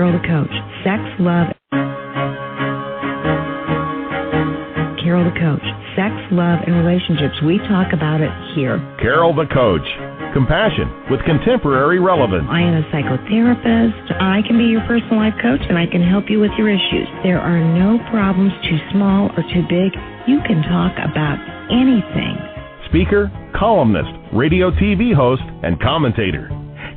Carol the Coach. Sex, love. Carol the Coach. Sex, love, and relationships. We talk about it here. Carol the Coach. Compassion with contemporary relevance. I am a psychotherapist. I can be your personal life coach, and I can help you with your issues. There are no problems too small or too big. You can talk about anything. Speaker, columnist, radio TV host, and commentator.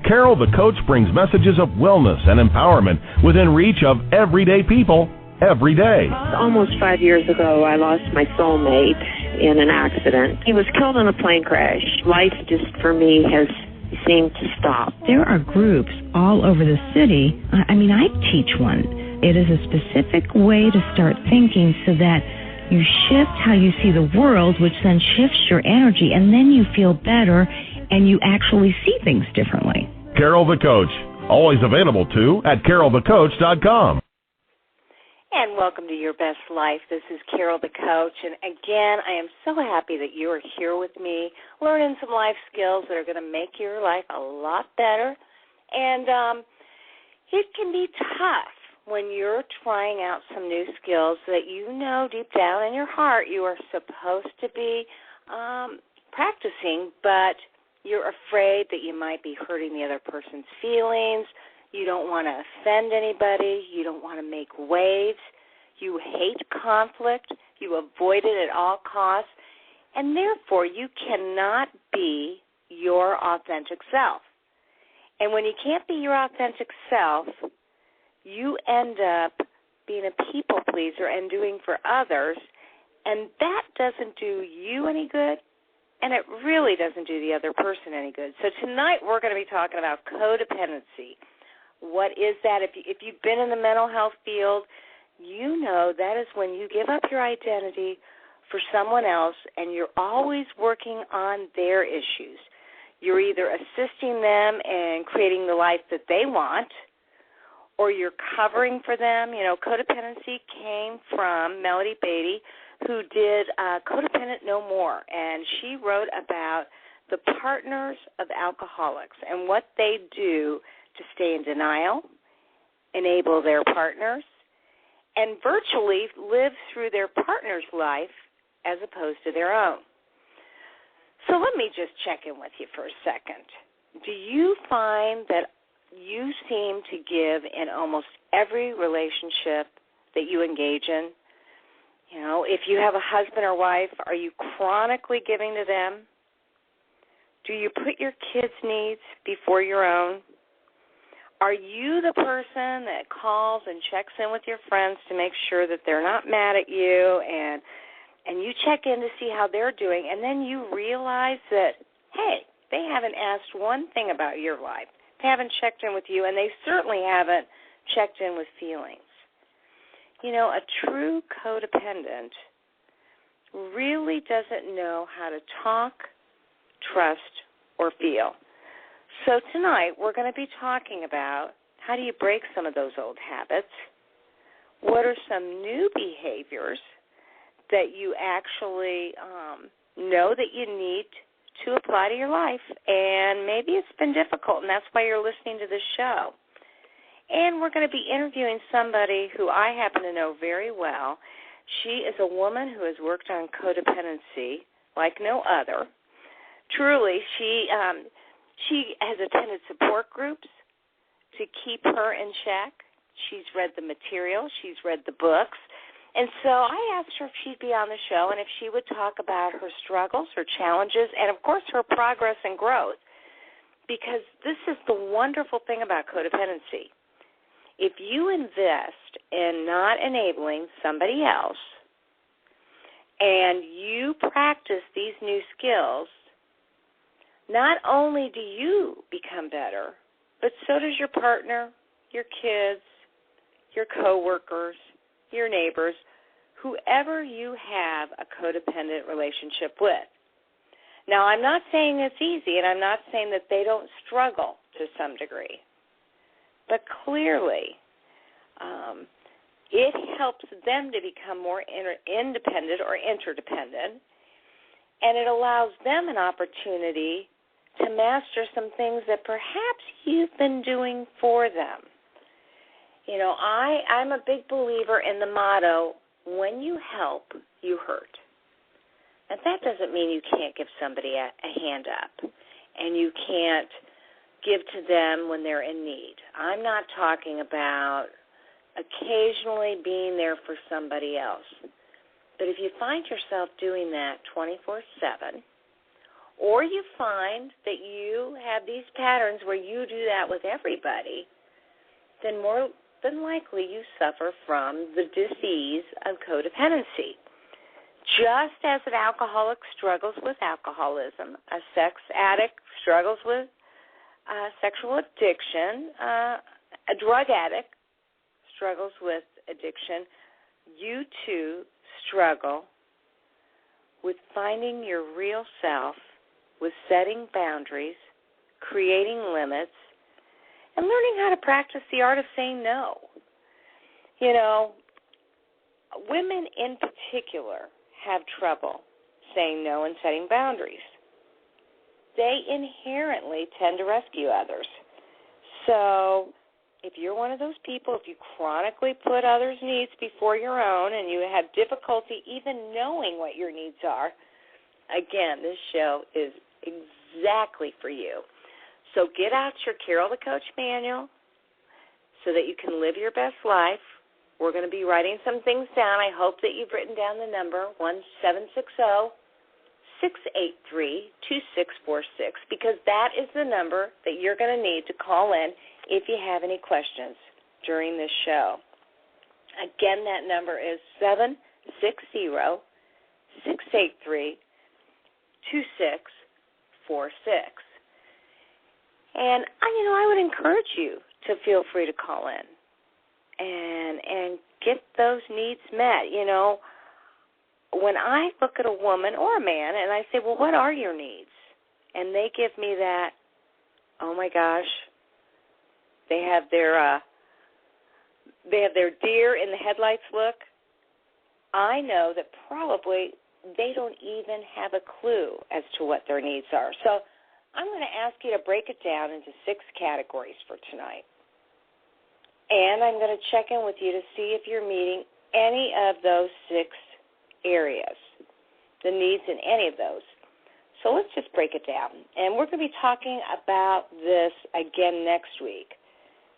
Carol the Coach brings messages of wellness and empowerment within reach of everyday people every day. Almost 5 years ago, I lost my soulmate in an accident. He was killed in a plane crash. Life just, for me, has seemed to stop. There are groups all over the city. I teach one. It is a specific way to start thinking so that you shift how you see the world, which then shifts your energy, and then you feel better and you actually see things differently. Carol the Coach, always available too at carolthecoach.com. And welcome to Your Best Life. This is Carol the Coach. And again, I am so happy that you are here with me, learning some life skills that are going to make your life a lot better. And it can be tough when you're trying out some new skills that you know deep down in your heart you are supposed to be practicing, but you're afraid that you might be hurting the other person's feelings. You don't want to offend anybody. You don't want to make waves. You hate conflict. You avoid it at all costs. And therefore, you cannot be your authentic self. And when you can't be your authentic self, you end up being a people pleaser and doing for others. And that doesn't do you any good. And it really doesn't do the other person any good. So tonight we're going to be talking about codependency. What is that? If you've been in the mental health field, you know that is when you give up your identity for someone else and you're always working on their issues. You're either assisting them in creating the life that they want or you're covering for them. You know, codependency came from Melody Beatty, who did Codependent No More, and she wrote about the partners of alcoholics and what they do to stay in denial, enable their partners, and virtually live through their partner's life as opposed to their own. So let me just check in with you for a second. Do you find that you seem to give in almost every relationship that you engage in? You know, if you have a husband or wife, are you chronically giving to them? Do you put your kids' needs before your own? Are you the person that calls and checks in with your friends to make sure that they're not mad at you and you check in to see how they're doing, and then you realize that, hey, they haven't asked one thing about your life. They haven't checked in with you, and they certainly haven't checked in with feelings. You know, a true codependent really doesn't know how to talk, trust, or feel. So tonight we're going to be talking about how do you break some of those old habits, what are some new behaviors that you actually know that you need to apply to your life, and maybe it's been difficult, and that's why you're listening to this show. And we're going to be interviewing somebody who I happen to know very well. She is a woman who has worked on codependency like no other. Truly, she has attended support groups to keep her in check. She's read the material. She's read the books. And so I asked her if she'd be on the show and if she would talk about her struggles, her challenges, and, of course, her progress and growth, because this is the wonderful thing about codependency. If you invest in not enabling somebody else and you practice these new skills, not only do you become better, but so does your partner, your kids, your coworkers, your neighbors, whoever you have a codependent relationship with. Now, I'm not saying it's easy, and I'm not saying that they don't struggle to some degree. But clearly, it helps them to become more independent or interdependent, and it allows them an opportunity to master some things that perhaps you've been doing for them. You know, I'm a big believer in the motto, when you help, you hurt. And that doesn't mean you can't give somebody a hand up and you can't give to them when they're in need. I'm not talking about occasionally being there for somebody else. But if you find yourself doing that 24/7, or you find that you have these patterns where you do that with everybody, then more than likely you suffer from the disease of codependency. Just as an alcoholic struggles with alcoholism, a sex addict struggles with sexual addiction, a drug addict struggles with addiction, you too struggle with finding your real self, with setting boundaries, creating limits, and learning how to practice the art of saying no. You know, women in particular have trouble saying no and setting boundaries. They inherently tend to rescue others. So if you're one of those people, if you chronically put others' needs before your own and you have difficulty even knowing what your needs are, again, this show is exactly for you. So get out your Carol the Coach manual so that you can live your best life. We're going to be writing some things down. I hope that you've written down the number 1-760-683-2646, because that is the number that you're going to need to call in if you have any questions during this show. Again, that number is 760-683-2646. And, I would encourage you to feel free to call in and get those needs met. You know, when I look at a woman or a man and I say, well, what are your needs? And they give me that, oh, my gosh, they have their deer in the headlights look. I know that probably they don't even have a clue as to what their needs are. So I'm going to ask you to break it down into 6 categories for tonight. And I'm going to check in with you to see if you're meeting any of those 6 areas, the needs in any of those. So let's just break it down. And we're going to be talking about this again next week,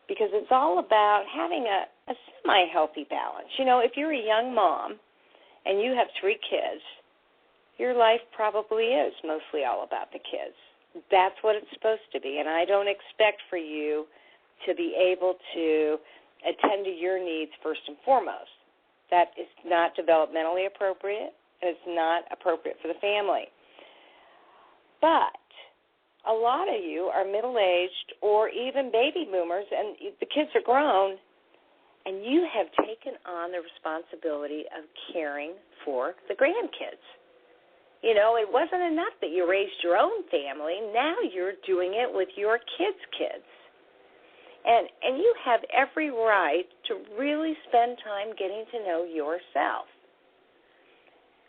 because it's all about having a semi-healthy balance. You know, if you're a young mom and you have 3 kids, your life probably is mostly all about the kids. That's what it's supposed to be, and I don't expect for you to be able to attend to your needs first and foremost. That is not developmentally appropriate, and it's not appropriate for the family. But a lot of you are middle-aged or even baby boomers, and the kids are grown, and you have taken on the responsibility of caring for the grandkids. You know, it wasn't enough that you raised your own family. Now you're doing it with your kids' kids. And you have every right to really spend time getting to know yourself.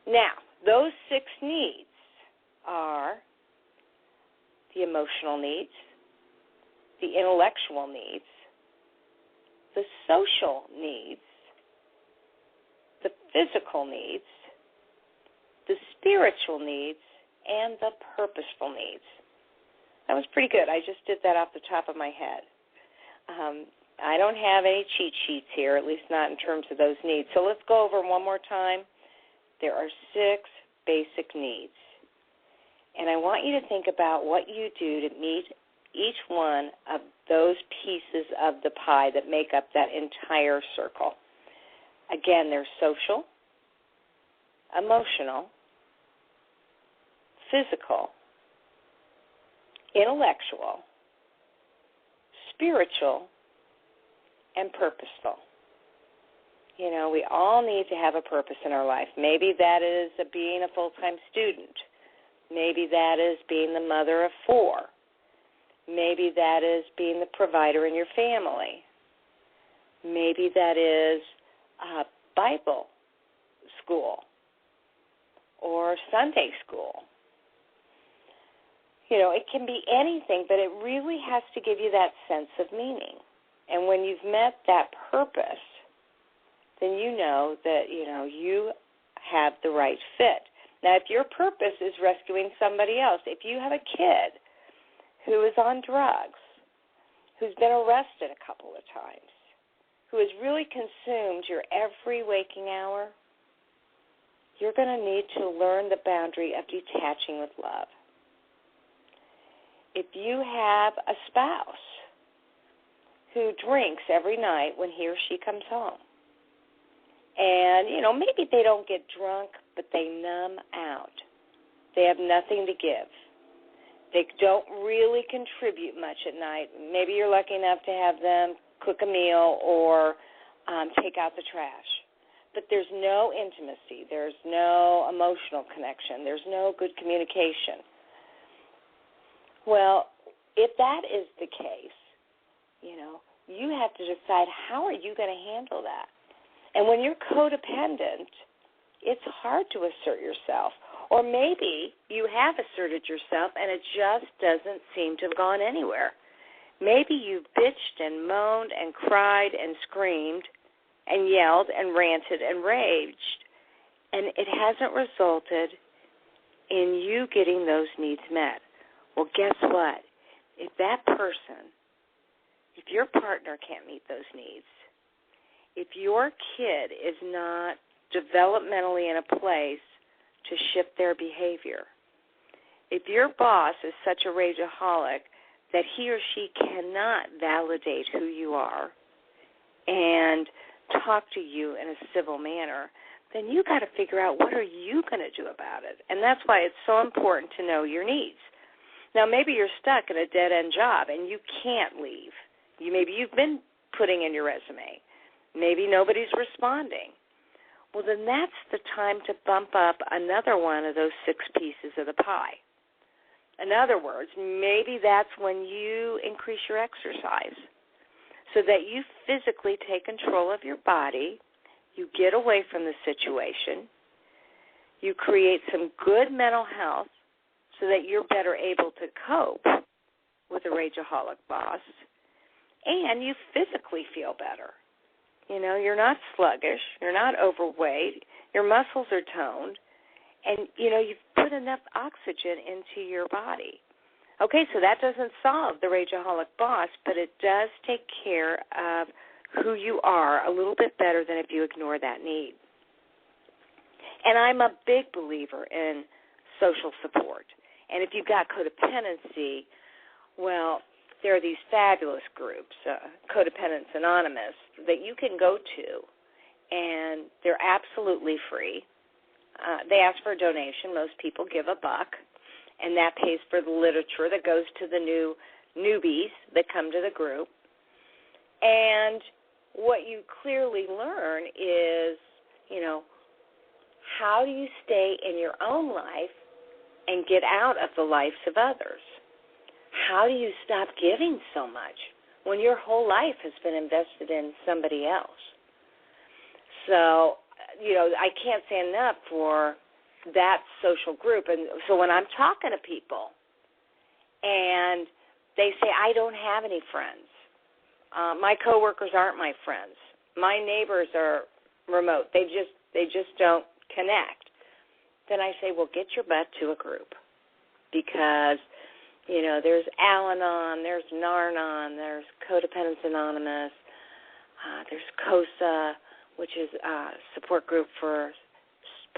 Now, those 6 needs are the emotional needs, the intellectual needs, the social needs, the physical needs, the spiritual needs, and the purposeful needs. That was pretty good. I just did that off the top of my head. I don't have any cheat sheets here, at least not in terms of those needs. So let's go over one more time. There are 6 basic needs. And I want you to think about what you do to meet each one of those pieces of the pie that make up that entire circle. Again, they're social, emotional, physical, intellectual, spiritual, and purposeful. You know, we all need to have a purpose in our life. Maybe that is being a full-time student. Maybe that is being the mother of 4. Maybe that is being the provider in your family. Maybe that is Bible school or Sunday school. You know, it can be anything, but it really has to give you that sense of meaning. And when you've met that purpose, then you know that, you have the right fit. Now, if your purpose is rescuing somebody else, if you have a kid who is on drugs, who's been arrested a couple of times, who has really consumed your every waking hour, you're going to need to learn the boundary of detaching with love. If you have a spouse who drinks every night when he or she comes home, and, maybe they don't get drunk, but they numb out. They have nothing to give. They don't really contribute much at night. Maybe you're lucky enough to have them cook a meal or take out the trash. But there's no intimacy. There's no emotional connection. There's no good communication. Well, if that is the case, you have to decide how are you going to handle that. And when you're codependent, it's hard to assert yourself. Or maybe you have asserted yourself and it just doesn't seem to have gone anywhere. Maybe you've bitched and moaned and cried and screamed and yelled and ranted and raged, and it hasn't resulted in you getting those needs met. Well, guess what? If your partner can't meet those needs, if your kid is not developmentally in a place to shift their behavior, if your boss is such a rageaholic that he or she cannot validate who you are and talk to you in a civil manner, then you got to figure out what are you going to do about it. And that's why it's so important to know your needs. Now, maybe you're stuck in a dead-end job and you can't leave. Maybe you've been putting in your resume. Maybe nobody's responding. Well, then that's the time to bump up another one of those 6 pieces of the pie. In other words, maybe that's when you increase your exercise so that you physically take control of your body, you get away from the situation, you create some good mental health so that you're better able to cope with a rageaholic boss, and you physically feel better. You're not sluggish, you're not overweight, your muscles are toned, and, you've put enough oxygen into your body. Okay, so that doesn't solve the rageaholic boss, but it does take care of who you are a little bit better than if you ignore that need. And I'm a big believer in social support. And if you've got codependency, well, there are these fabulous groups, Codependents Anonymous, that you can go to, and they're absolutely free. They ask for a donation. Most people give $1, and that pays for the literature that goes to the new newbies that come to the group. And what you clearly learn is, how do you stay in your own life and get out of the lives of others? How do you stop giving so much when your whole life has been invested in somebody else? So, I can't say enough for that social group. And so when I'm talking to people and they say, I don't have any friends, my coworkers aren't my friends, my neighbors are remote, they just don't connect, then I say, well, get your butt to a group, because there's Al-Anon, there's Nar-Anon, there's Codependents Anonymous, there's COSA, which is a support group for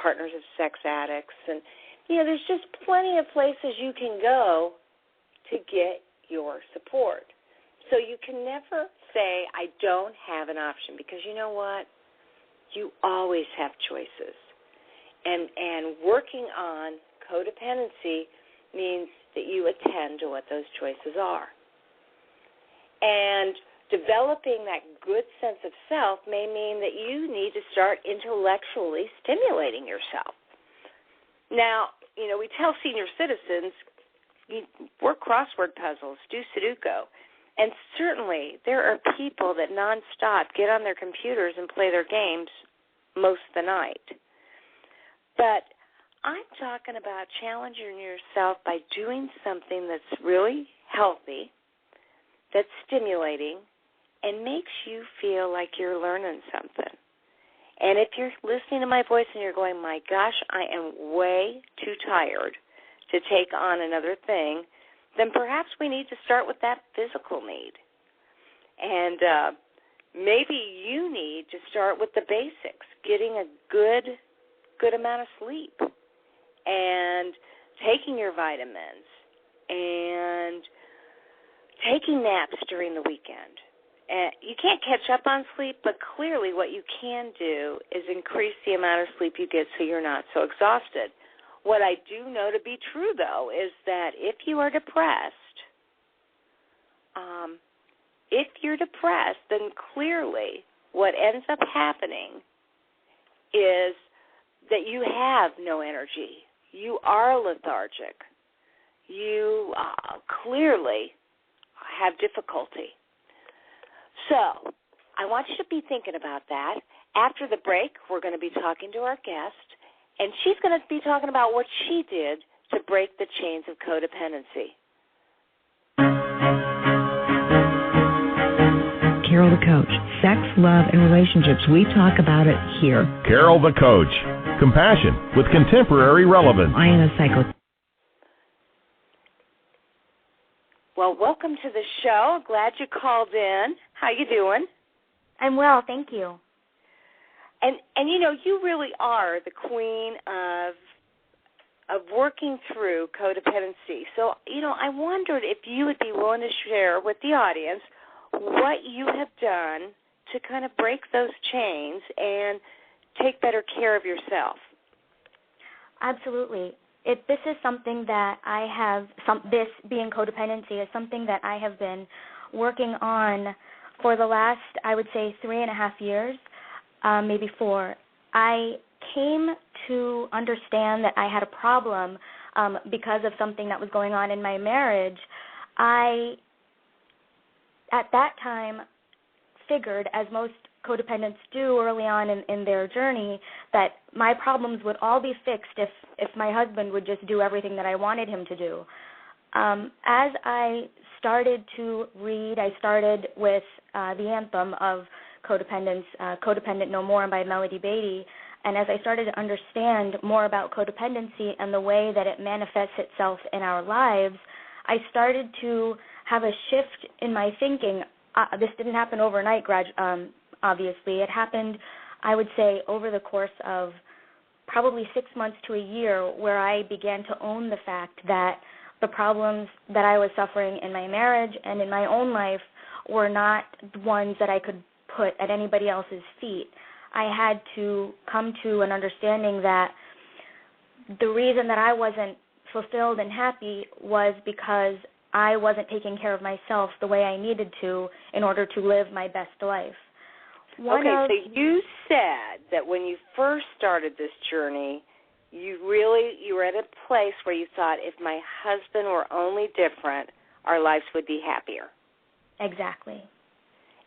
partners of sex addicts. And, there's just plenty of places you can go to get your support. So you can never say, I don't have an option, because you know what? You always have choices. And working on codependency means that you attend to what those choices are. And developing that good sense of self may mean that you need to start intellectually stimulating yourself. Now, we tell senior citizens, work crossword puzzles, do Sudoku. And certainly there are people that nonstop get on their computers and play their games most of the night. But I'm talking about challenging yourself by doing something that's really healthy, that's stimulating, and makes you feel like you're learning something. And if you're listening to my voice and you're going, my gosh, I am way too tired to take on another thing, then perhaps we need to start with that physical need. And maybe you need to start with the basics, getting a good amount of sleep and taking your vitamins and taking naps during the weekend. You can't catch up on sleep, but clearly what you can do is increase the amount of sleep you get so you're not so exhausted. What I do know to be true, though, is that if you are depressed, then clearly what ends up happening is that you have no energy. You are lethargic. You clearly have difficulty. So I want you to be thinking about that. After the break, we're going to be talking to our guest, and she's going to be talking about what she did to break the chains of codependency. Carol the Coach. Sex, love, and relationships. We talk about it here. Carol the Coach. Compassion with contemporary relevance. I am a psycho. Well, welcome to the show. Glad you called in. How you doing? I'm well, thank you. And you know, you really are the queen of working through codependency. So, you know, I wondered if you would be willing to share with the audience what you have done to kind of break those chains and take better care of yourself. Absolutely. This is something that I have, this being codependency is something that I have been working on for the last, I would say, 3.5 years, maybe 4. I came to understand that I had a problem because of something that was going on in my marriage. I, at that time, figured, as most codependents do early on in their journey, that my problems would all be fixed if my husband would just do everything that I wanted him to do. As I started to read, I started with the anthem of codependence, Codependent No More by Melody Beattie, and as I started to understand more about codependency and the way that it manifests itself in our lives, I started to have a shift in my thinking. This didn't happen overnight, obviously. It happened, I would say, over the course of probably 6 months to a year, where I began to own the fact that the problems that I was suffering in my marriage and in my own life were not ones that I could put at anybody else's feet. I had to come to an understanding that the reason that I wasn't fulfilled and happy was because I wasn't taking care of myself the way I needed to in order to live my best life. So you said that when you first started this journey, you were at a place where you thought, if my husband were only different, our lives would be happier. Exactly.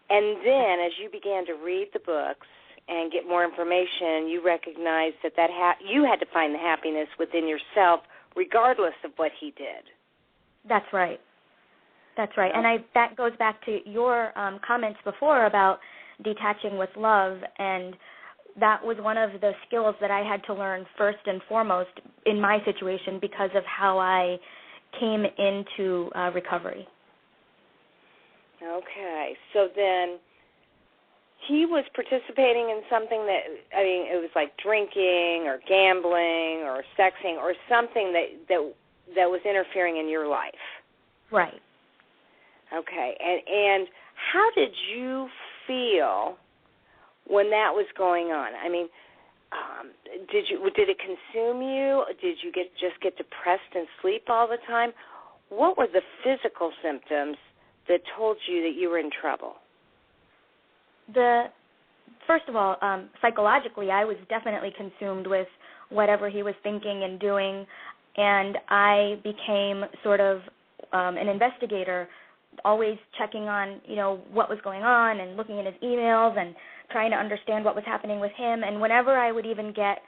And then as you began to read the books and get more information, you recognized that you had to find the happiness within yourself regardless of what he did. That's right. That's right. And that goes back to your comments before about detaching with love, and that was one of the skills that I had to learn first and foremost in my situation because of how I came into recovery. Okay. So then he was participating in something it was like drinking or gambling or sexing or something that was interfering in your life. Right. Okay. And how did you feel when that was going on? I mean, did it consume you? Did you just get depressed and sleep all the time? What were the physical symptoms that told you that you were in trouble? First of all, psychologically, I was definitely consumed with whatever he was thinking and doing, and I became sort of an investigator, always checking on, what was going on and looking at his emails and trying to understand what was happening with him. And whenever I would even get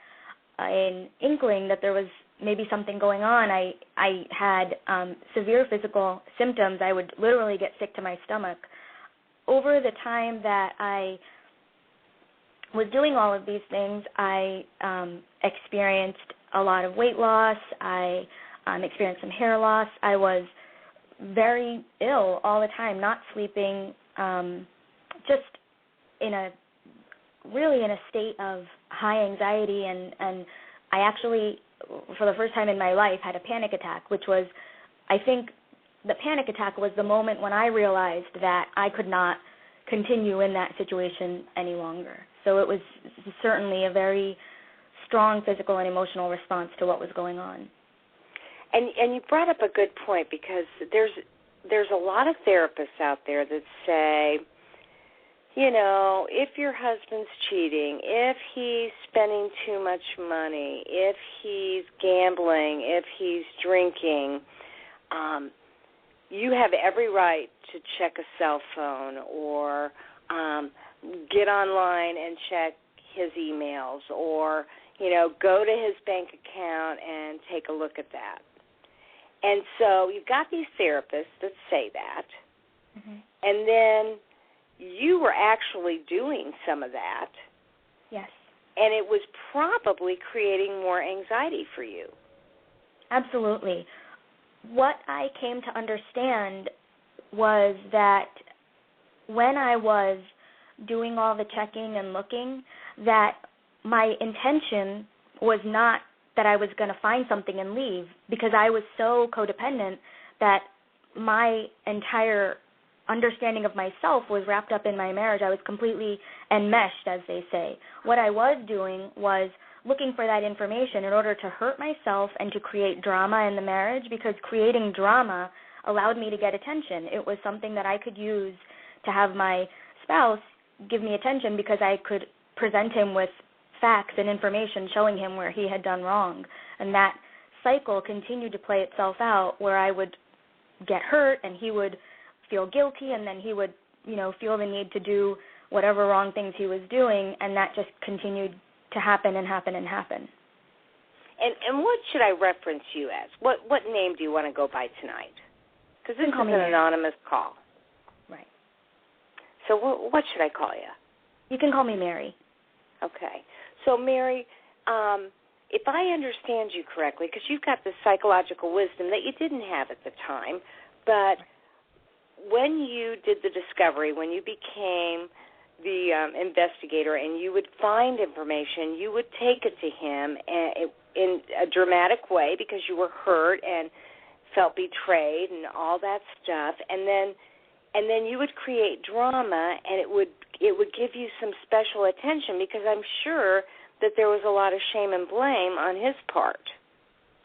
an inkling that there was maybe something going on, I had severe physical symptoms. I would literally get sick to my stomach. over the time that I was doing all of these things, I experienced a lot of weight loss. I experienced some hair loss. I was very ill all the time, not sleeping, just in a state of high anxiety, and I actually, for the first time in my life, had a panic attack, which was, I think the panic attack was the moment when I realized that I could not continue in that situation any longer. So it was certainly a very strong physical and emotional response to what was going on. And you brought up a good point, because there's a lot of therapists out there that say, you know, if your husband's cheating, if he's spending too much money, if he's gambling, if he's drinking, you have every right to check a cell phone or get online and check his emails, or, you know, go to his bank account and take a look at that. And so you've got these therapists that say that, and then you were actually doing some of that. Yes. And it was probably creating more anxiety for you. Absolutely. What I came to understand was that when I was doing all the checking and looking, that my intention was not that I was going to find something and leave, because I was so codependent that my entire understanding of myself was wrapped up in my marriage. I was completely enmeshed, as they say. What I was doing was looking for that information in order to hurt myself and to create drama in the marriage, because creating drama allowed me to get attention. It was something that I could use to have my spouse give me attention, because I could present him with facts and information showing him where he had done wrong. And that cycle continued to play itself out, where I would get hurt and he would feel guilty, and then he would, you know, feel the need to do whatever wrong things he was doing, and that just continued to happen and happen and happen. And what should I reference you as? What name do you want to go by tonight? Because this is an anonymous call. Right. So what should I call you? You can call me Mary. Okay. So, Mary, if I understand you correctly, because you've got this psychological wisdom that you didn't have at the time, but when you did the discovery, when you became the investigator and you would find information, you would take it to him in a dramatic way, because you were hurt and felt betrayed and all that stuff, and then you would create drama, and it would give you some special attention, because I'm sure that there was a lot of shame and blame on his part.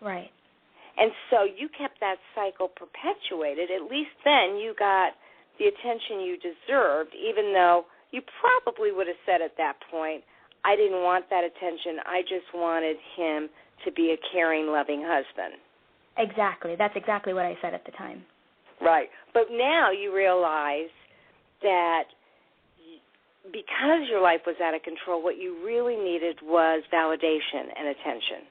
Right. And so you kept that cycle perpetuated. At least then you got the attention you deserved, even though you probably would have said at that point, I didn't want that attention. I just wanted him to be a caring, loving husband. Exactly. That's exactly what I said at the time. Right. But now you realize that because your life was out of control, what you really needed was validation and attention.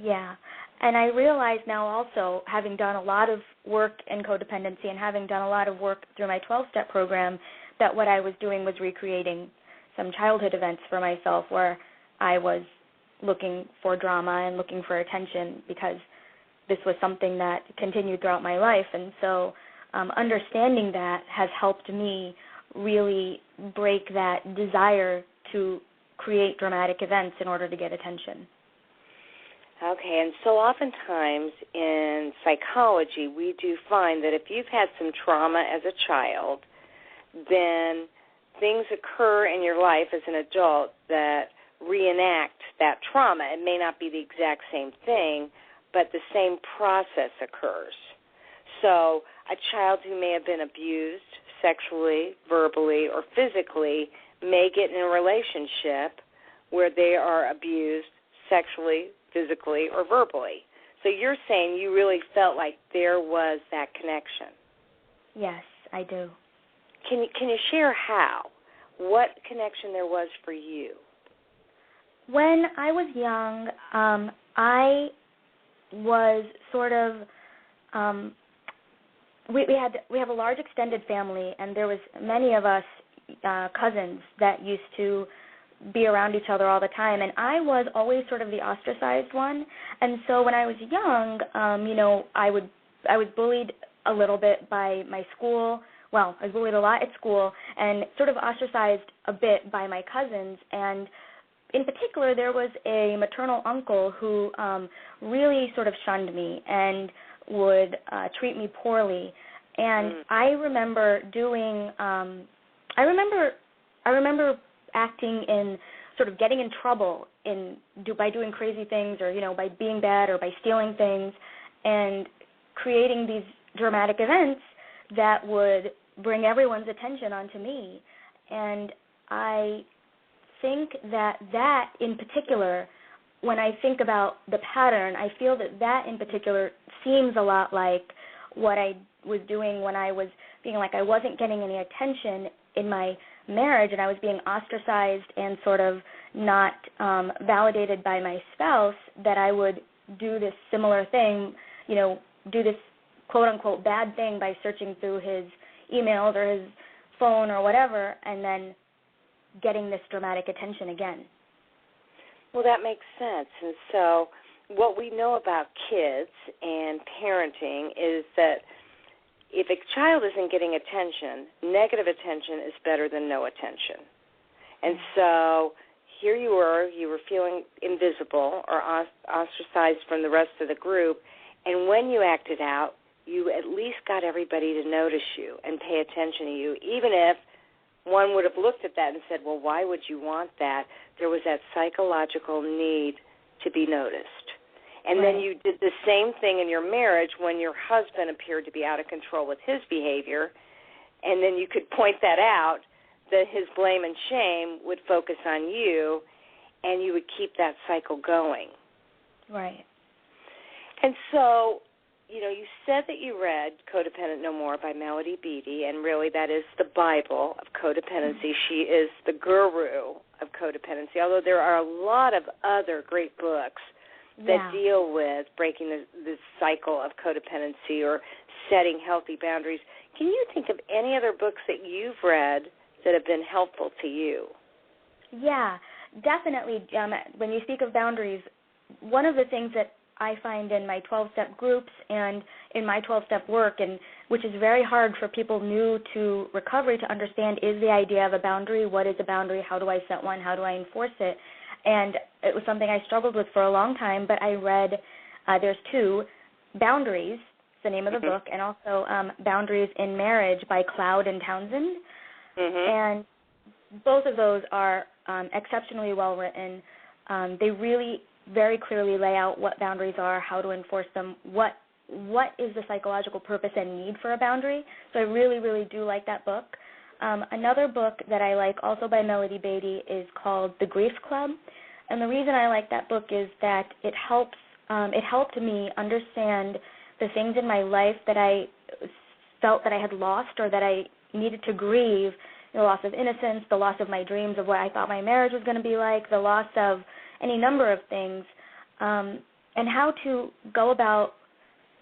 Yeah. And I realize now also, having done a lot of work in codependency and having done a lot of work through my 12-step program, that what I was doing was recreating some childhood events for myself, where I was looking for drama and looking for attention, because this was something that continued throughout my life. And so understanding that has helped me really break that desire to create dramatic events in order to get attention. Okay, and so oftentimes in psychology, we do find that if you've had some trauma as a child, then things occur in your life as an adult that reenact that trauma. It may not be the exact same thing, but the same process occurs. So a child who may have been abused sexually, verbally, or physically may get in a relationship where they are abused sexually, physically, or verbally. So you're saying you really felt like there was that connection. Yes, I do. Can you share how? What connection there was for you? When I was young, I was sort of we have a large extended family, and there was many of us cousins that used to be around each other all the time, and I was always sort of the ostracized one. And so when I was young, I was bullied a little bit by my school. Well, I was bullied a lot at school and sort of ostracized a bit by my cousins. And in particular, there was a maternal uncle who really sort of shunned me and would treat me poorly. And I remember I remember acting in sort of getting in trouble by doing crazy things, or by being bad or by stealing things, and creating these dramatic events that would bring everyone's attention onto me. And I think that in particular, when I think about the pattern, I feel that in particular seems a lot like what I was doing when I was feeling like I wasn't getting any attention in my marriage, and I was being ostracized and sort of not validated by my spouse, that I would do this similar thing, do this quote-unquote bad thing by searching through his emails or his phone or whatever, and then getting this dramatic attention again. Well, that makes sense. And so what we know about kids and parenting is that if a child isn't getting attention, negative attention is better than no attention. And so here you were feeling invisible or ostracized from the rest of the group, and when you acted out, you at least got everybody to notice you and pay attention to you, even if one would have looked at that and said, well, why would you want that? There was that psychological need to be noticed. And then you did the same thing in your marriage when your husband appeared to be out of control with his behavior, and then you could point that out, that his blame and shame would focus on you, and you would keep that cycle going. Right. And so, you said that you read Codependent No More by Melody Beattie, and really that is the Bible of codependency. She is the guru of codependency, although there are a lot of other great books that deal with breaking the cycle of codependency or setting healthy boundaries. Can you think of any other books that you've read that have been helpful to you? Yeah, definitely. When you speak of boundaries, one of the things that I find in my 12-step groups and in my 12-step work, and which is very hard for people new to recovery to understand, is the idea of a boundary. What is a boundary? How do I set one? How do I enforce it? And it was something I struggled with for a long time, but I read, there's two, Boundaries, the name of the book, and also Boundaries in Marriage by Cloud and Townsend. And both of those are exceptionally well written. They really very clearly lay out what boundaries are, how to enforce them, what is the psychological purpose and need for a boundary. So I really, really do like that book. Another book that I like, also by Melody Beattie, is called The Grief Club. And the reason I like that book is that it helped me understand the things in my life that I felt that I had lost or that I needed to grieve, the loss of innocence, the loss of my dreams of what I thought my marriage was going to be like, the loss of any number of things, and how to go about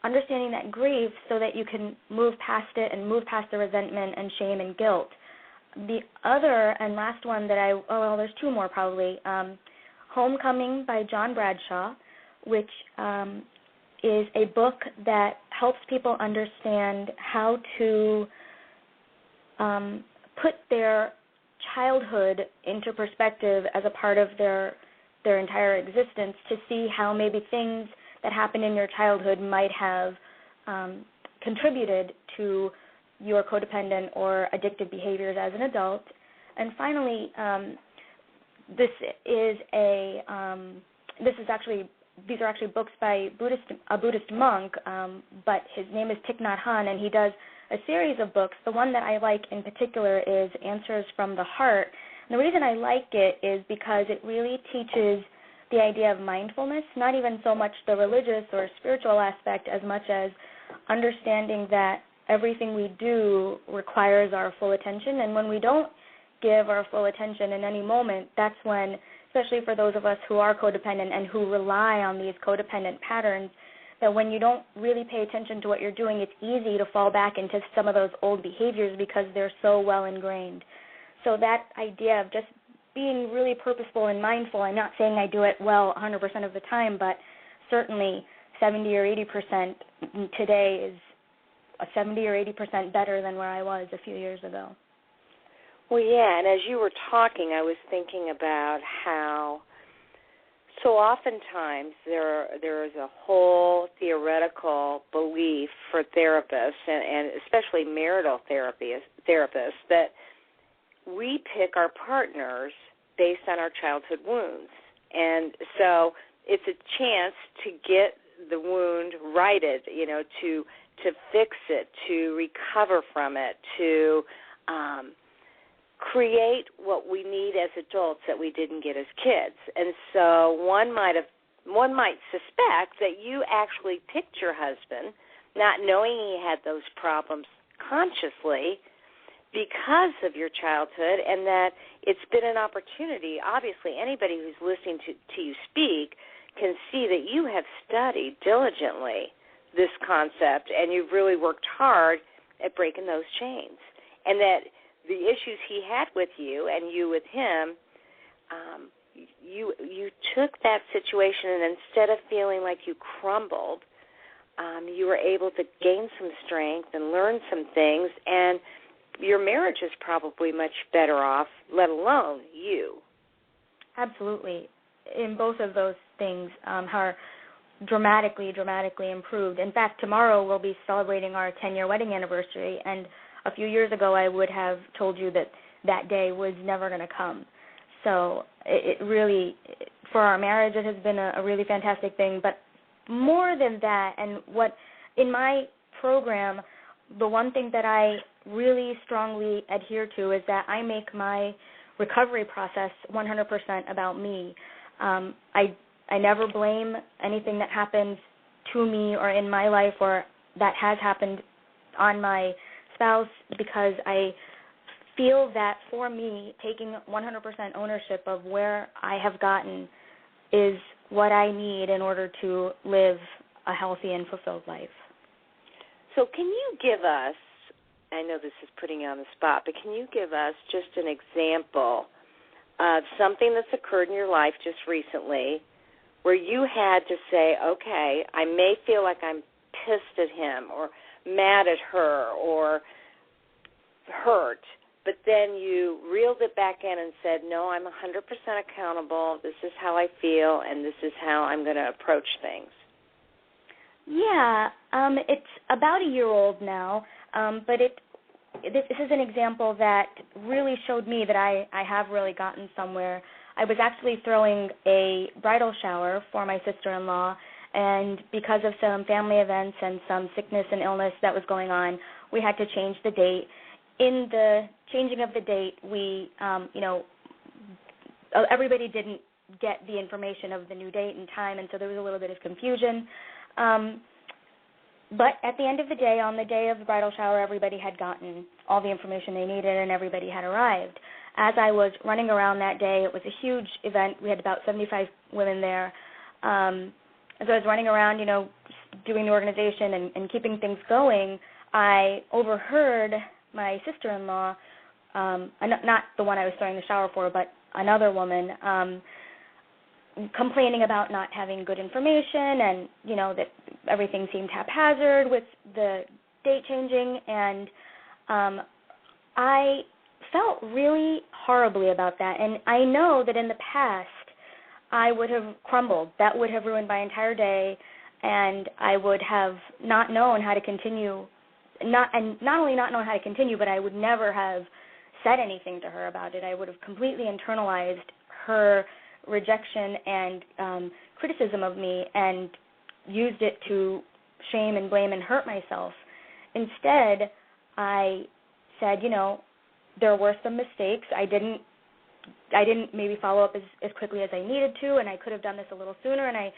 understanding that grief so that you can move past it and move past the resentment and shame and guilt. The other and last one that there's two more probably, Homecoming by John Bradshaw, which is a book that helps people understand how to put their childhood into perspective as a part of their entire existence, to see how maybe things that happened in your childhood might have contributed to your codependent or addictive behaviors as an adult. And finally, these are actually books by a Buddhist monk, but his name is Thich Nhat Hanh, and he does a series of books. The one that I like in particular is Answers from the Heart. And the reason I like it is because it really teaches the idea of mindfulness, not even so much the religious or spiritual aspect as much as understanding that everything we do requires our full attention, and when we don't give our full attention in any moment, that's when, especially for those of us who are codependent and who rely on these codependent patterns, that when you don't really pay attention to what you're doing, it's easy to fall back into some of those old behaviors because they're so well ingrained. So that idea of just being really purposeful and mindful, I'm not saying I do it well 100% of the time, but certainly 70 or 80% today is a 70 or 80% better than where I was a few years ago. Well, yeah, and as you were talking, I was thinking about how so oftentimes there is a whole theoretical belief for therapists, and especially marital therapists, that we pick our partners based on our childhood wounds. And so it's a chance to get the wound righted, to fix it, to recover from it, to create what we need as adults that we didn't get as kids. And so one might suspect that you actually picked your husband, not knowing he had those problems consciously because of your childhood, and that it's been an opportunity. Obviously, anybody who's listening to you speak can see that you have studied diligently this concept, and you've really worked hard at breaking those chains, and that the issues he had with you and you with him, you took that situation, and instead of feeling like you crumbled, you were able to gain some strength and learn some things, and your marriage is probably much better off, let alone you. Absolutely. In both of those things are dramatically improved. In fact, tomorrow we'll be celebrating our 10-year wedding anniversary, and a few years ago I would have told you that day was never going to come. So it really, for our marriage, it has been a really fantastic thing. But more than that, and what in my program, the one thing that I really strongly adhere to is that I make my recovery process 100% about me. I never blame anything that happens to me or in my life or that has happened on my spouse, because I feel that for me, taking 100% ownership of where I have gotten is what I need in order to live a healthy and fulfilled life. So can you give us, I know this is putting you on the spot, but can you give us just an example of something that's occurred in your life just recently where you had to say, okay, I may feel like I'm pissed at him or mad at her or hurt, but then you reeled it back in and said, no, I'm 100% accountable, this is how I feel, and this is how I'm going to approach things? Yeah, it's about a year old now, but this is an example that really showed me that I have really gotten somewhere. I was actually throwing a bridal shower for my sister-in-law, and because of some family events and some sickness and illness that was going on, we had to change the date. In the changing of the date, we, everybody didn't get the information of the new date and time, and so there was a little bit of confusion. But at the end of the day, on the day of the bridal shower, everybody had gotten all the information they needed and everybody had arrived. As I was running around that day, it was a huge event. We had about 75 women there. As I was running around, doing the organization and keeping things going, I overheard my sister-in-law, not the one I was throwing the shower for, but another woman, complaining about not having good information and, that everything seemed haphazard with the date changing. And I felt really horribly about that. And I know that in the past I would have crumbled. That would have ruined my entire day, and I would have not known how to continue, not only not known how to continue, but I would never have said anything to her about it. I would have completely internalized her rejection and criticism of me and used it to shame and blame and hurt myself. Instead, I said, there were some mistakes. I didn't maybe follow up as quickly as I needed to, and I could have done this a little sooner, and I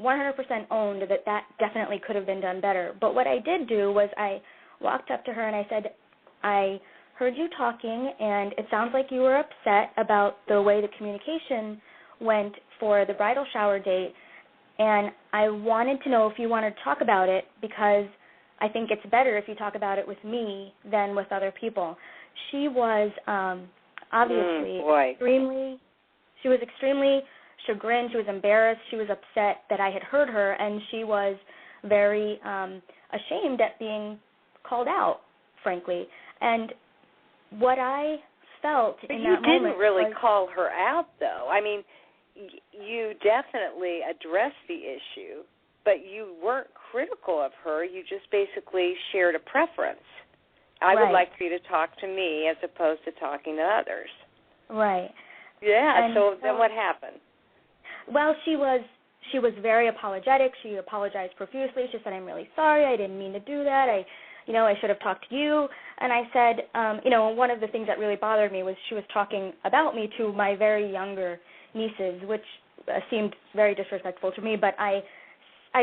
100% owned that definitely could have been done better. But what I did do was I walked up to her and I said, I heard you talking, and it sounds like you were upset about the way the communication went for the bridal shower date. And I wanted to know if you wanted to talk about it, because I think it's better if you talk about it with me than with other people. She was obviously extremely chagrined. She was embarrassed. She was upset that I had hurt her, and she was very ashamed at being called out, frankly. And what I felt in that moment... But you didn't really call her out, though. I mean, you definitely addressed the issue, but you weren't critical of her. You just basically shared a preference. I would like for you to talk to me as opposed to talking to others. Right. Yeah, so then what happened? Well, she was very apologetic. She apologized profusely. She said, "I'm really sorry. I didn't mean to do that. I should have talked to you." And I said, one of the things that really bothered me was she was talking about me to my very younger nieces, which seemed very disrespectful to me. But I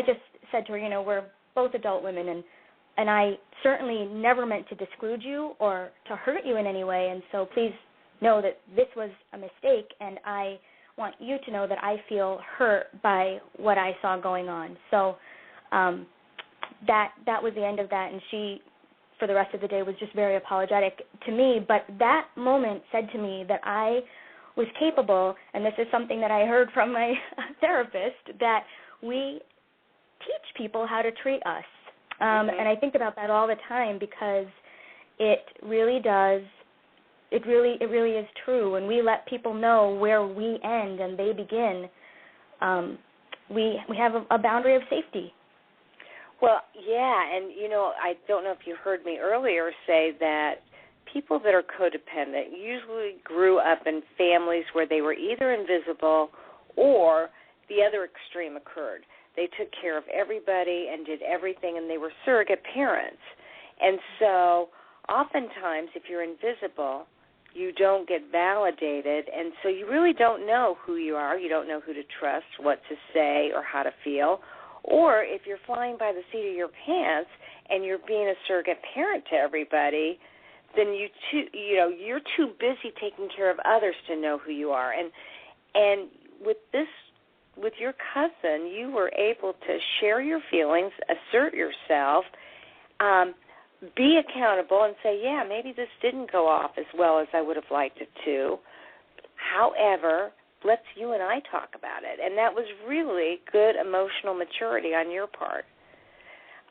just said to her, we're both adult women, and I certainly never meant to disclude you or to hurt you in any way. And so please know that this was a mistake, and I want you to know that I feel hurt by what I saw going on. So that was the end of that, and she, for the rest of the day, was just very apologetic to me. But that moment said to me that I was capable, and this is something that I heard from my therapist, that we teach people how to treat us. And I think about that all the time, because it really does. It really is true. When we let people know where we end and they begin, we have a boundary of safety. Well, yeah, and, I don't know if you heard me earlier say that people that are codependent usually grew up in families where they were either invisible or the other extreme occurred. They took care of everybody and did everything, and they were surrogate parents. And so oftentimes if you're invisible, you don't get validated, and so you really don't know who you are. You don't know who to trust, what to say, or how to feel. Or if you're flying by the seat of your pants and you're being a surrogate parent to everybody, then you're too busy taking care of others to know who you are. And with your cousin, you were able to share your feelings, assert yourself, be accountable, and say, yeah, maybe this didn't go off as well as I would have liked it to. However, let's you and I talk about it. And that was really good emotional maturity on your part.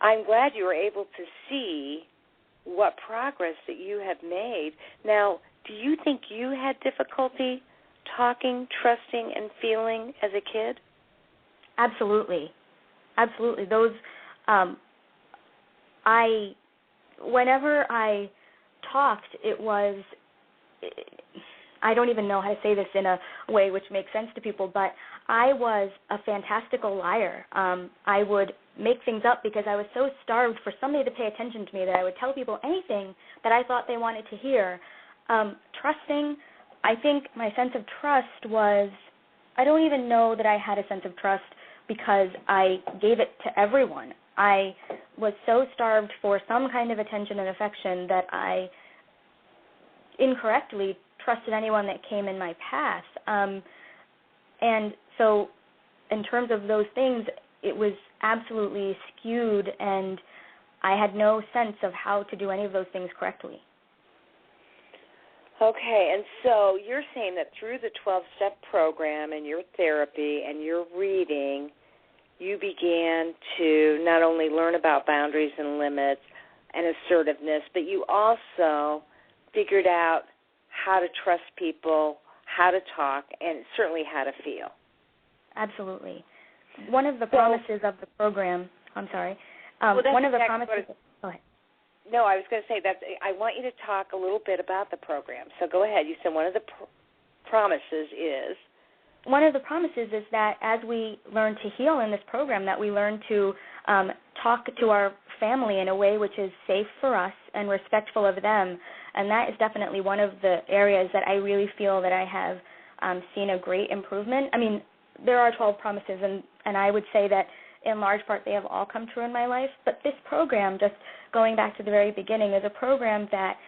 I'm glad you were able to see what progress that you have made. Now, do you think you had difficulty talking, trusting, and feeling as a kid? Absolutely. Absolutely. Those, whenever I talked, I don't even know how to say this in a way which makes sense to people, but I was a fantastical liar. I would make things up because I was so starved for somebody to pay attention to me that I would tell people anything that I thought they wanted to hear. Trusting, I think my sense of trust was, I don't even know that I had a sense of trust because I gave it to everyone. I was so starved for some kind of attention and affection that I incorrectly trusted anyone that came in my path. And so in terms of those things, it was absolutely skewed, and I had no sense of how to do any of those things correctly. Okay, and so you're saying that through the 12-step program and your therapy and your reading, you began to not only learn about boundaries and limits and assertiveness, but you also figured out how to trust people, how to talk, and certainly how to feel. Absolutely. One of the promises of the program, I'm sorry, one of the promises, go ahead. No, I was going to say that I want you to talk a little bit about the program. So go ahead. You said one of the promises is? One of the promises is that as we learn to heal in this program, that we learn to talk to our family in a way which is safe for us and respectful of them. And that is definitely one of the areas that I really feel that I have seen a great improvement. I mean, there are 12 promises, and I would say that in large part they have all come true in my life. But this program, just going back to the very beginning, is a program that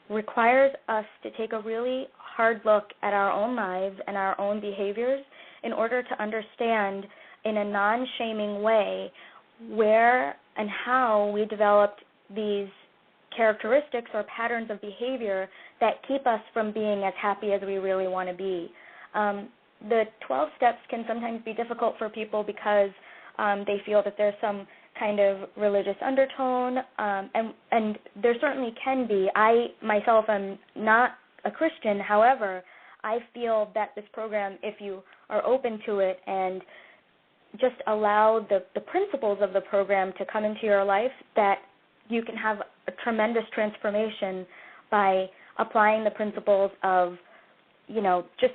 requires us to take a really hard look at our own lives and our own behaviors in order to understand in a non-shaming way where and how we developed these characteristics or patterns of behavior that keep us from being as happy as we really want to be. The 12 steps can sometimes be difficult for people because they feel that there's some kind of religious undertone, and there certainly can be. I myself am not a Christian. However, I feel that this program, if you are open to it and just allow the principles of the program to come into your life, that you can have a tremendous transformation by applying the principles of, just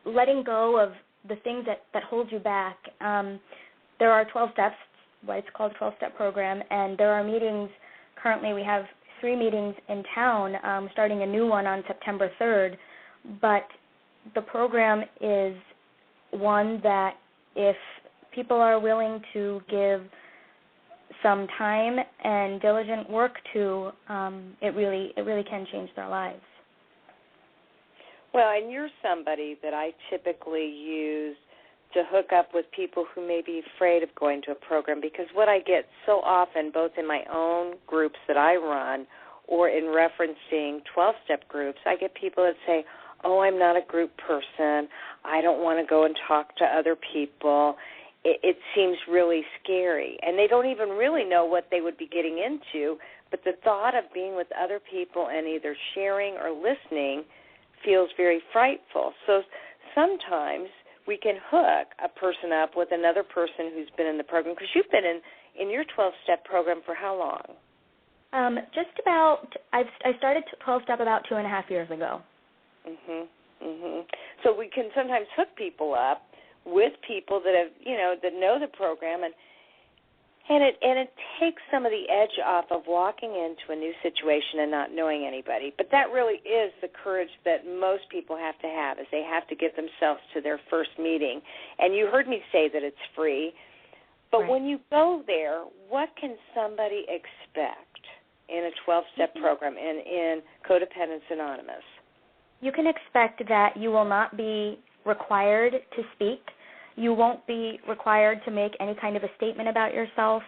letting go of the things that hold you back. There are 12 steps, why it's called a 12-step program, and there are meetings. Currently we have 3 meetings in town, starting a new one on September 3rd, but the program is one that if people are willing to give some time and diligent work to, it really can change their lives. Well, and you're somebody that I typically use to hook up with people who may be afraid of going to a program, because what I get so often, both in my own groups that I run or in referencing 12-step groups, I get people that say, oh, I'm not a group person. I don't want to go and talk to other people. It seems really scary. And they don't even really know what they would be getting into, but the thought of being with other people and either sharing or listening feels very frightful. So sometimes we can hook a person up with another person who's been in the program, because you've been in your 12-step program for how long? I started 12-step about 2.5 years ago. So we can sometimes hook people up with people that have, that know the program, and it takes some of the edge off of walking into a new situation and not knowing anybody. But that really is the courage that most people have to have, is they have to get themselves to their first meeting. And you heard me say that it's free, but right. When you go there, what can somebody expect in a 12-step program in Codependence Anonymous? You can expect that you will not be required to speak. You won't be required to make any kind of a statement about yourself,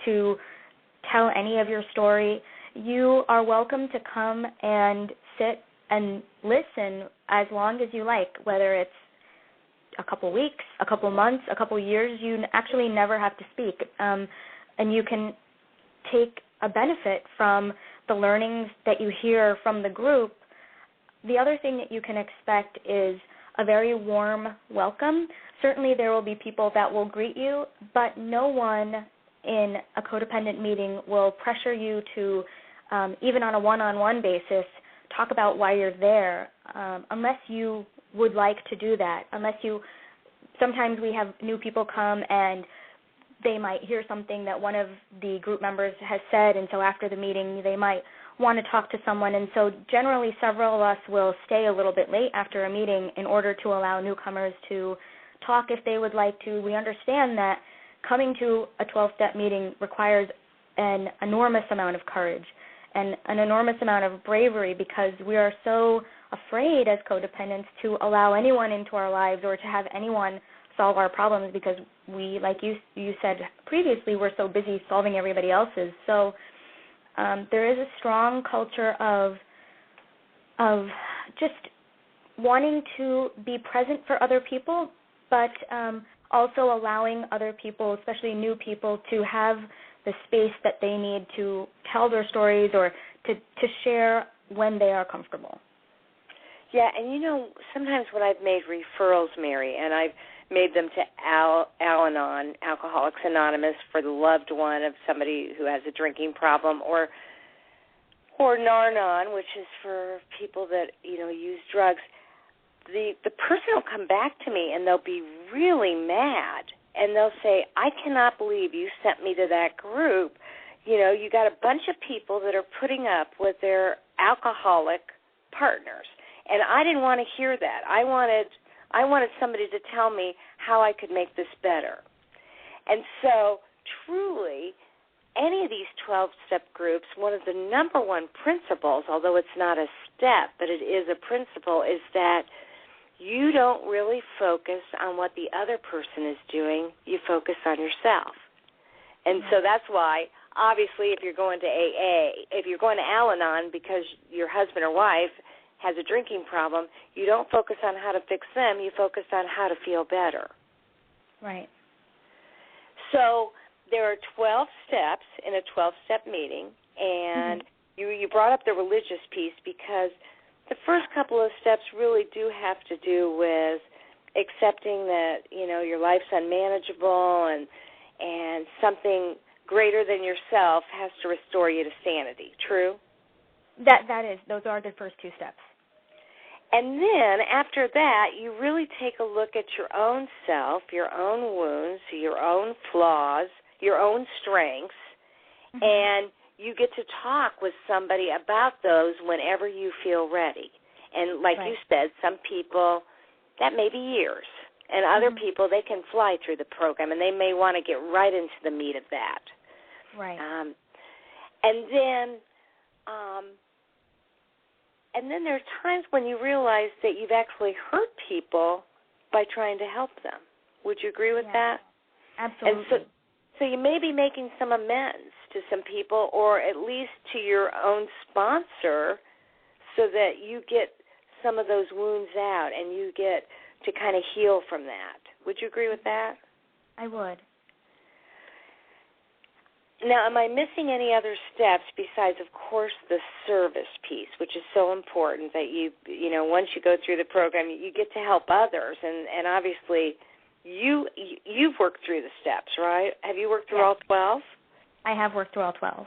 to tell any of your story. You are welcome to come and sit and listen as long as you like, whether it's a couple weeks, a couple months, a couple years. You actually never have to speak, and you can take a benefit from the learnings that you hear from the group. The other thing that you can expect is a very warm welcome. Certainly there will be people that will greet you, but no one in a codependent meeting will pressure you to, even on a one-on-one basis, talk about why you're there, unless you would like to do that. Sometimes we have new people come and they might hear something that one of the group members has said, and so after the meeting they might want to talk to someone, and so generally several of us will stay a little bit late after a meeting in order to allow newcomers to talk if they would like to. We understand that coming to a 12-step meeting requires an enormous amount of courage and an enormous amount of bravery, because we are so afraid as codependents to allow anyone into our lives or to have anyone solve our problems, because we, like you said previously, we're so busy solving everybody else's. So there is a strong culture of just wanting to be present for other people, but also allowing other people, especially new people, to have the space that they need to tell their stories or to share when they are comfortable. Yeah, and sometimes when I've made referrals, Mary, and I've made them to Al-Anon, Alcoholics Anonymous, for the loved one of somebody who has a drinking problem, or Nar-Anon, which is for people that, use drugs, the person will come back to me and they'll be really mad, and they'll say, I cannot believe you sent me to that group. You got a bunch of people that are putting up with their alcoholic partners, and I didn't want to hear that. I wanted somebody to tell me how I could make this better. And so, truly, any of these 12-step groups, one of the number one principles, although it's not a step, but it is a principle, is that you don't really focus on what the other person is doing. You focus on yourself. And so that's why, obviously, if you're going to AA, if you're going to Al-Anon because your husband or wife has a drinking problem, you don't focus on how to fix them. You focus on how to feel better. Right. So there are 12 steps in a 12-step meeting, and you brought up the religious piece because the first couple of steps really do have to do with accepting that, your life's unmanageable and something greater than yourself has to restore you to sanity. True? Those are the first two steps. And then after that, you really take a look at your own self, your own wounds, your own flaws, your own strengths, and you get to talk with somebody about those whenever you feel ready. And like you said, some people, that may be years. And other people, they can fly through the program, and they may want to get right into the meat of that. Right. And then there are times when you realize that you've actually hurt people by trying to help them. Would you agree with that? Absolutely. And so you may be making some amends to some people, or at least to your own sponsor, so that you get some of those wounds out and you get to kind of heal from that. Would you agree with that? I would. Now, am I missing any other steps besides, of course, the service piece, which is so important that once you go through the program, you get to help others, and obviously you've worked through the steps, right? Have you worked through all 12? I have worked through all 12.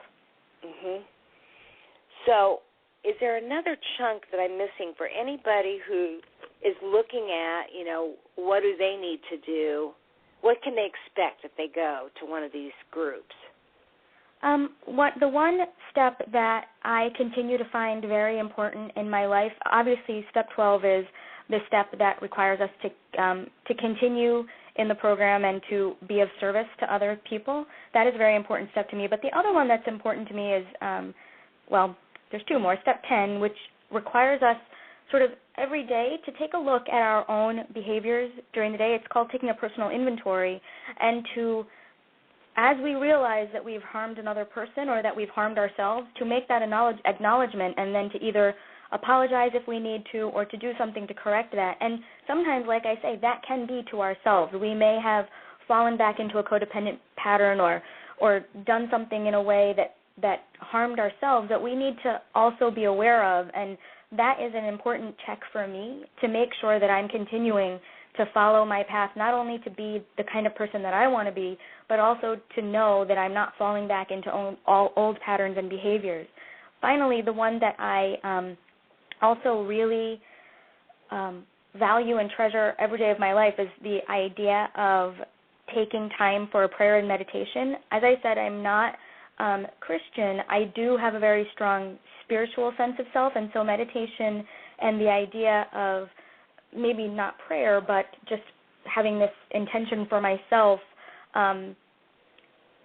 So is there another chunk that I'm missing for anybody who is looking at, what do they need to do? What can they expect if they go to one of these groups? The one step that I continue to find very important in my life, obviously step 12 is the step that requires us to continue in the program and to be of service to other people. That is a very important step to me. But the other one that's important to me is, there's two more. Step 10, which requires us sort of every day to take a look at our own behaviors during the day. It's called taking a personal inventory, and to, as we realize that we've harmed another person or that we've harmed ourselves, to make that acknowledgement and then to either apologize if we need to or to do something to correct that. And sometimes, like I say, that can be to ourselves. We may have fallen back into a codependent pattern or done something in a way that harmed ourselves that we need to also be aware of. And that is an important check for me to make sure that I'm continuing to follow my path, not only to be the kind of person that I want to be, but also to know that I'm not falling back into all old patterns and behaviors. Finally, the one that I also really value and treasure every day of my life is the idea of taking time for prayer and meditation. As I said, I'm not Christian. I do have a very strong spiritual sense of self, and so meditation and the idea of maybe not prayer, but just having this intention for myself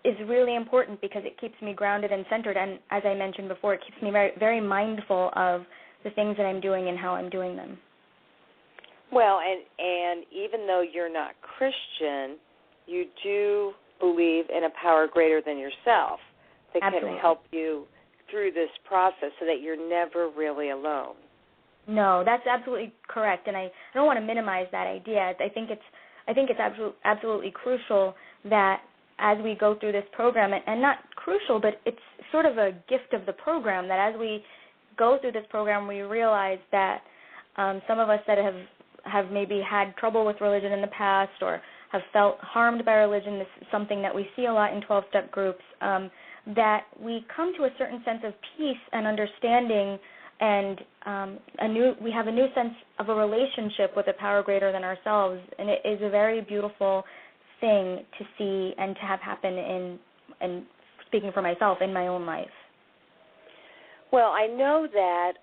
is really important because it keeps me grounded and centered. And as I mentioned before, it keeps me very, very mindful of the things that I'm doing and how I'm doing them. Well, and even though you're not Christian, you do believe in a power greater than yourself that can help you through this process so that you're never really alone. No, that's absolutely correct, and I don't want to minimize that idea. I think it's absolutely crucial that as we go through this program, and not crucial, but it's sort of a gift of the program, that as we go through this program, we realize that some of us that have maybe had trouble with religion in the past or have felt harmed by religion, this is something that we see a lot in 12-step groups, that we come to a certain sense of peace and understanding, and we have a new sense of a relationship with a power greater than ourselves, and it is a very beautiful thing to see and to have happen in speaking for myself, in my own life. Well, I know that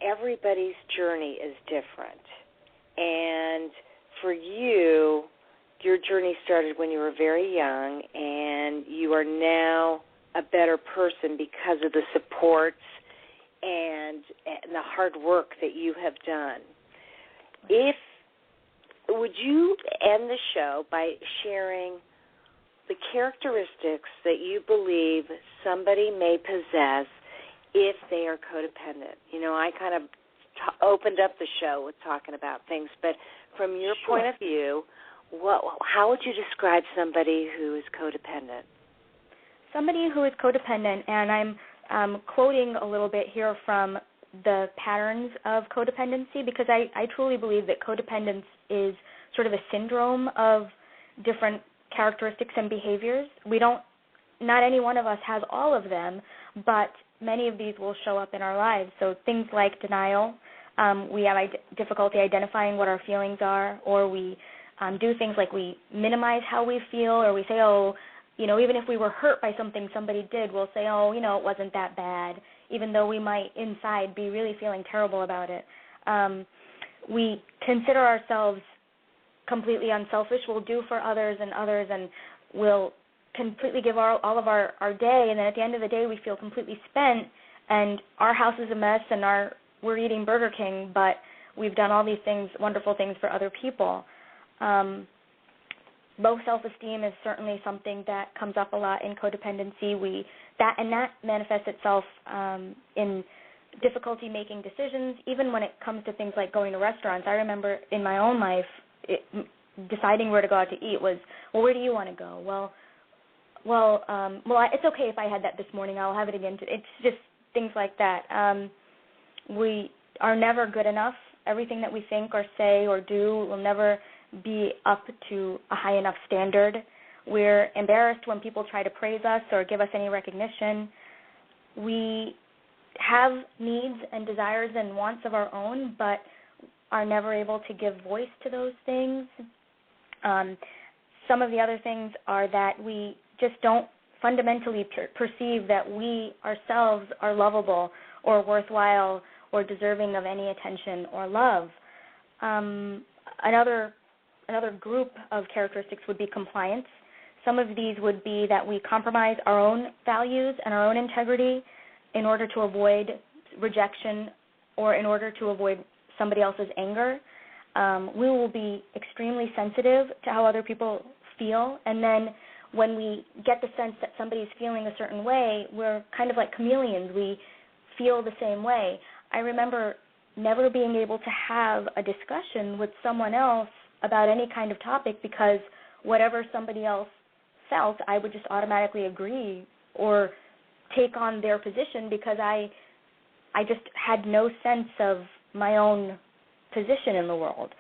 everybody's journey is different, and for you, your journey started when you were very young, and you are now a better person because of the supports and the hard work that you have done. If would you end the show by sharing the characteristics that you believe somebody may possess if they are codependent? You know, I kind of opened up the show with talking about things, but from your point of view, how would you describe somebody who is codependent? Somebody who is codependent, and I'm quoting a little bit here from the patterns of codependency, because I truly believe that codependence is sort of a syndrome of different characteristics and behaviors. Not any one of us has all of them, but many of these will show up in our lives. So things like denial, we have difficulty identifying what our feelings are, or we do things like we minimize how we feel, or we say, oh, you know, even if we were hurt by something somebody did, we'll say, oh, you know, it wasn't that bad, even though we might inside be really feeling terrible about it. We consider ourselves completely unselfish. We'll do for others, and we'll completely give all of our day, and then at the end of the day we feel completely spent, and our house is a mess, and we're eating Burger King, but we've done all these things, wonderful things for other people. Low self-esteem is certainly something that comes up a lot in codependency. That manifests itself in difficulty making decisions, even when it comes to things like going to restaurants. I remember in my own life, deciding where to go out to eat was, well, where do you want to go? Well, it's okay if I had that this morning. I'll have it again. It's just things like that. We are never good enough. Everything that we think or say or do will never be up to a high enough standard. We're embarrassed when people try to praise us or give us any recognition. We have needs and desires and wants of our own, but are never able to give voice to those things. Some of the other things are that we just don't fundamentally perceive that we ourselves are lovable or worthwhile or deserving of any attention or love. Another group of characteristics would be compliance. Some of these would be that we compromise our own values and our own integrity in order to avoid rejection or in order to avoid somebody else's anger. We will be extremely sensitive to how other people feel, and then when we get the sense that somebody's feeling a certain way, we're kind of like chameleons. We feel the same way. I remember never being able to have a discussion with someone else about any kind of topic because whatever somebody else felt, I would just automatically agree or take on their position because I just had no sense of my own position in the world.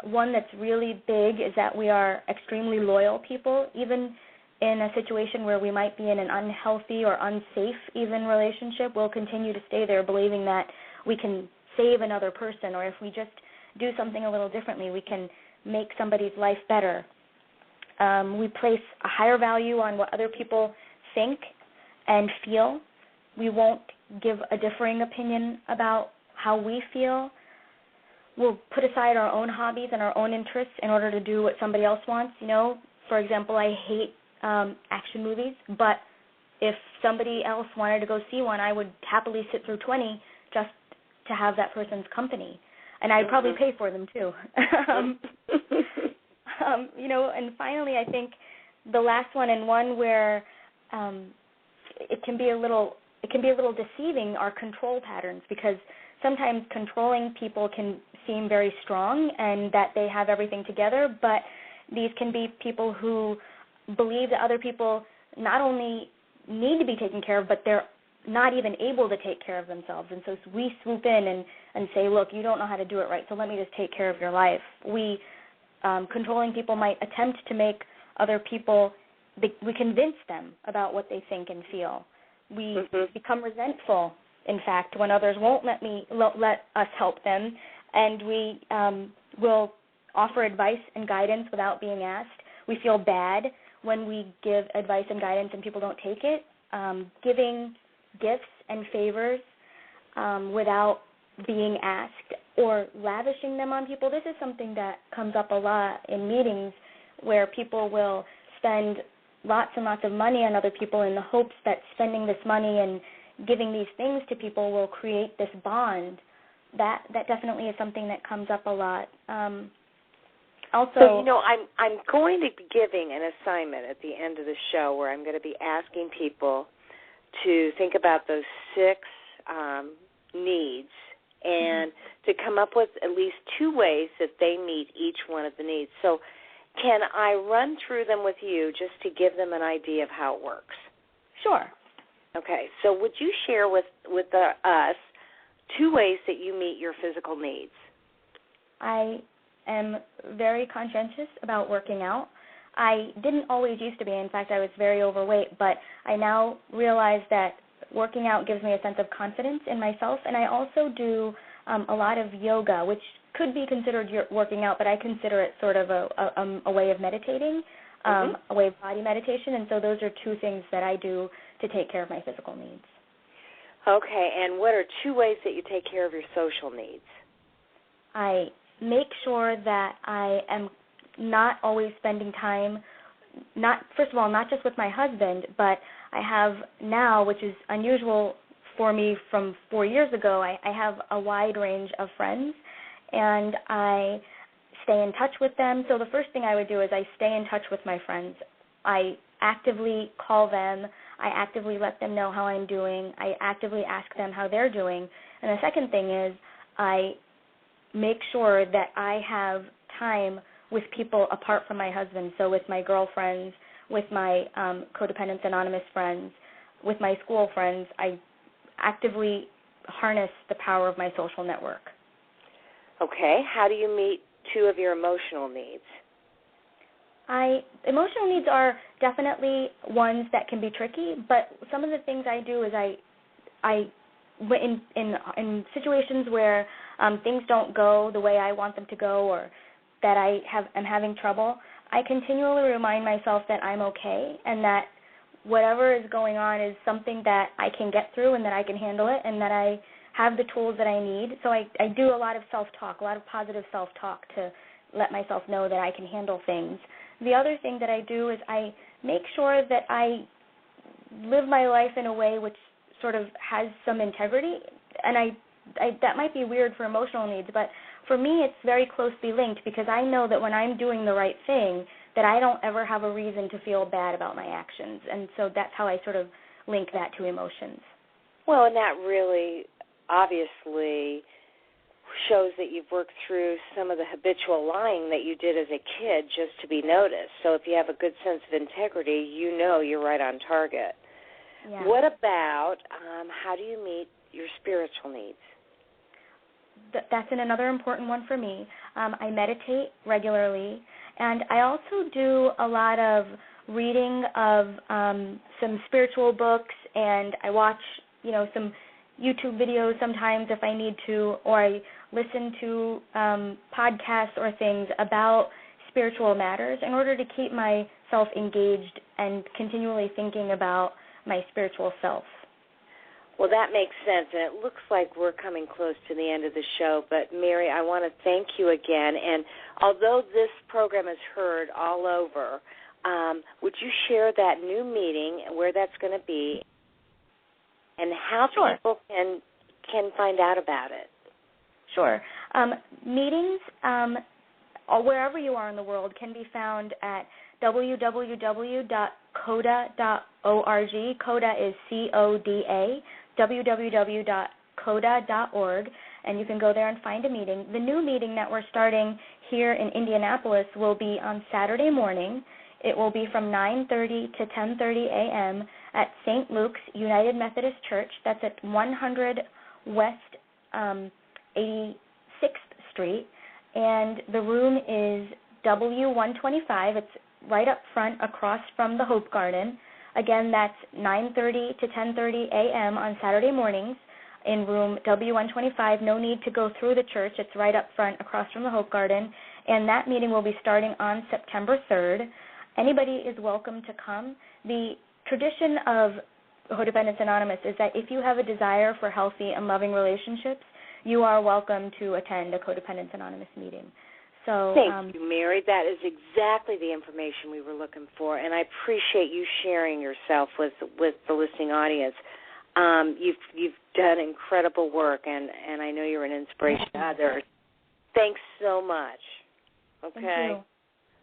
One that's really big is that we are extremely loyal people, even in a situation where we might be in an unhealthy or unsafe even relationship. We'll continue to stay there believing that we can save another person, or if we just do something a little differently, we can make somebody's life better. We place a higher value on what other people think and feel. We won't give a differing opinion about how we feel. We'll put aside our own hobbies and our own interests in order to do what somebody else wants. You know, for example, I hate action movies, but if somebody else wanted to go see one, I would happily sit through 20 just to have that person's company. And I'd probably pay for them too. You know, and finally, I think the last one, and one where it can be a little deceiving, are control patterns, because sometimes controlling people can seem very strong and that they have everything together, but these can be people who believe that other people not only need to be taken care of, but they're not even able to take care of themselves. And so we swoop in and say, look, you don't know how to do it right, so let me just take care of your life. Controlling people might attempt to make other people, we convince them about what they think and feel. We become resentful, in fact, when others won't let us help them, and we will offer advice and guidance without being asked. We feel bad when we give advice and guidance and people don't take it. Giving gifts and favors without being asked, or lavishing them on people. This is something that comes up a lot in meetings, where people will spend lots and lots of money on other people in the hopes that spending this money and giving these things to people will create this bond. That definitely is something that comes up a lot. Also, so, I'm going to be giving an assignment at the end of the show where I'm going to be asking people to think about those 6 needs and to come up with at least 2 ways that they meet each one of the needs. So can I run through them with you just to give them an idea of how it works? Sure. Okay, so would you share with us 2 ways that you meet your physical needs? I am very conscientious about working out. I didn't always used to be. In fact, I was very overweight, but I now realize that working out gives me a sense of confidence in myself, and I also do a lot of yoga, which could be considered working out, but I consider it sort of a way of meditating, a way of body meditation, and so those are 2 things that I do to take care of my physical needs. Okay, and what are 2 ways that you take care of your social needs? I make sure that I am not always spending time, first of all, not just with my husband, but I have now, which is unusual for me from 4 years ago, I have a wide range of friends, and I stay in touch with them. So the first thing I would do is I stay in touch with my friends. I actively call them. I actively let them know how I'm doing. I actively ask them how they're doing. And the second thing is I make sure that I have time with people apart from my husband, so with my girlfriends, with my Codependence Anonymous friends, with my school friends. I actively harness the power of my social network. Okay. How do you meet 2 of your emotional needs? Emotional needs are definitely ones that can be tricky, but some of the things I do is in situations where things don't go the way I want them to go, or that I'm having trouble, I continually remind myself that I'm okay and that whatever is going on is something that I can get through and that I can handle it and that I have the tools that I need. So I do a lot of self-talk, a lot of positive self-talk to let myself know that I can handle things. The other thing that I do is I make sure that I live my life in a way which sort of has some integrity, and I that might be weird for emotional needs, but for me it's very closely linked because I know that when I'm doing the right thing that I don't ever have a reason to feel bad about my actions, and so that's how I sort of link that to emotions. Well, and that really obviously shows that you've worked through some of the habitual lying that you did as a kid just to be noticed. So if you have a good sense of integrity, you know you're right on target. Yeah. What about how do you meet your spiritual needs? That's another important one for me. I meditate regularly, and I also do a lot of reading of some spiritual books, and I watch, some YouTube videos sometimes if I need to, or I listen to podcasts or things about spiritual matters in order to keep myself engaged and continually thinking about my spiritual self. Well, that makes sense, and it looks like we're coming close to the end of the show. But, Mary, I want to thank you again. And although this program is heard all over, would you share that new meeting, where that's going to be, and how people can find out about it? Sure. Meetings, wherever you are in the world, can be found at www.coda.org. CODA is CODA, www.coda.org, and you can go there and find a meeting. The new meeting that we're starting here in Indianapolis will be on Saturday morning. It will be from 9:30 to 10:30 a.m. at St. Luke's United Methodist Church. That's at 100 West 86th Street, and the room is W125. It's right up front across from the Hope Garden. Again, that's 9:30 to 10:30 a.m. on Saturday mornings in room W125. No need to go through the church. It's right up front across from the Hope Garden, and that meeting will be starting on September 3rd. Anybody is welcome to come. The tradition of Codependence Anonymous is that if you have a desire for healthy and loving relationships, you are welcome to attend a Codependence Anonymous meeting. So, thank you, Mary. That is exactly the information we were looking for, and I appreciate you sharing yourself with the listening audience. You've done incredible work, and I know you're an inspiration to others. Thanks so much. Okay. Thank you.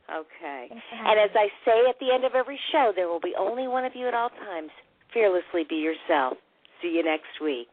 Okay. And as I say at the end of every show, there will be only one of you at all times. Fearlessly be yourself. See you next week.